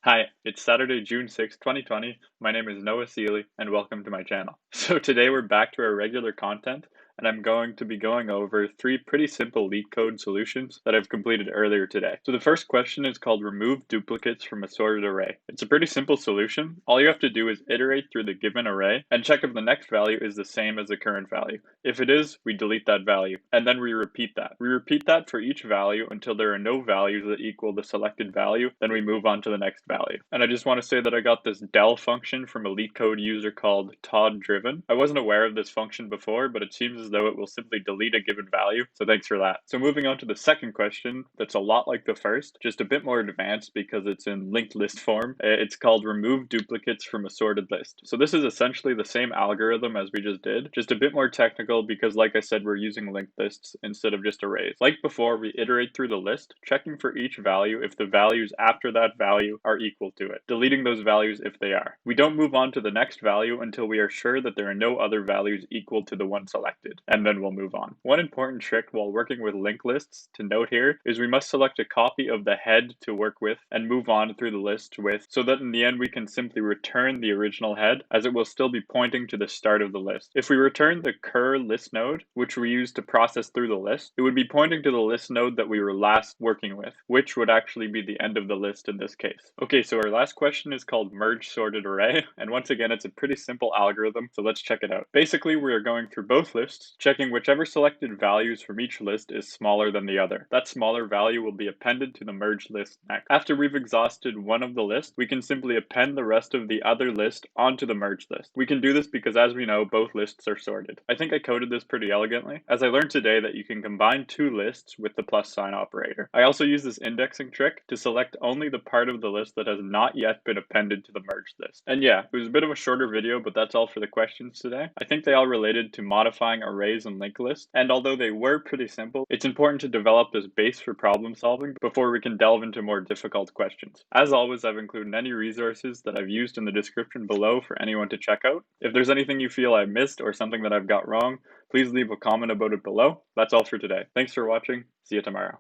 Hi, it's Saturday, June 6th, 2020. My name is Noah Seeley, and welcome to my channel. So today we're back to our regular content, and I'm going to be going over three pretty simple LeetCode solutions that I've completed earlier today. So the first question is called remove duplicates from a sorted array. It's a pretty simple solution. All you have to do is iterate through the given array and check if the next value is the same as the current value. If it is, we delete that value, and then we repeat that. We repeat that for each value until there are no values that equal the selected value, then we move on to the next value. And I just want to say that I got this del function from a LeetCode user called Todd Driven. I wasn't aware of this function before, but it seems as though it will simply delete a given value, so thanks for that. So moving on to the second question, that's a lot like the first, just a bit more advanced because it's in linked list form. It's called remove duplicates from a sorted list. So this is essentially the same algorithm as we just did, just a bit more technical because like I said, we're using linked lists instead of just arrays. Like before, we iterate through the list, checking for each value if the values after that value are equal to it, deleting those values if they are. We don't move on to the next value until we are sure that there are no other values equal to the one selected, and then we'll move on. One important trick while working with linked lists to note here is we must select a copy of the head to work with and move on through the list with, so that in the end we can simply return the original head as it will still be pointing to the start of the list. If we return the cur list node, which we use to process through the list, it would be pointing to the list node that we were last working with, which would actually be the end of the list in this case. Okay, so our last question is called merge sorted array, and once again it's a pretty simple algorithm, so let's check it out. Basically we are going through both lists, checking whichever selected values from each list is smaller than the other. That smaller value will be appended to the merged list next. After we've exhausted one of the lists, we can simply append the rest of the other list onto the merged list. We can do this because as we know, both lists are sorted. I think I coded this pretty elegantly, as I learned today that you can combine two lists with the plus sign operator. I also use this indexing trick to select only the part of the list that has not yet been appended to the merged list. And yeah, it was a bit of a shorter video, but that's all for the questions today. I think they all related to modifying arrays and linked lists, and although they were pretty simple, it's important to develop this base for problem solving before we can delve into more difficult questions. As always, I've included any resources that I've used in the description below for anyone to check out. If there's anything you feel I missed or something that I've got wrong, please leave a comment about it below. That's all for today. Thanks for watching. See you tomorrow.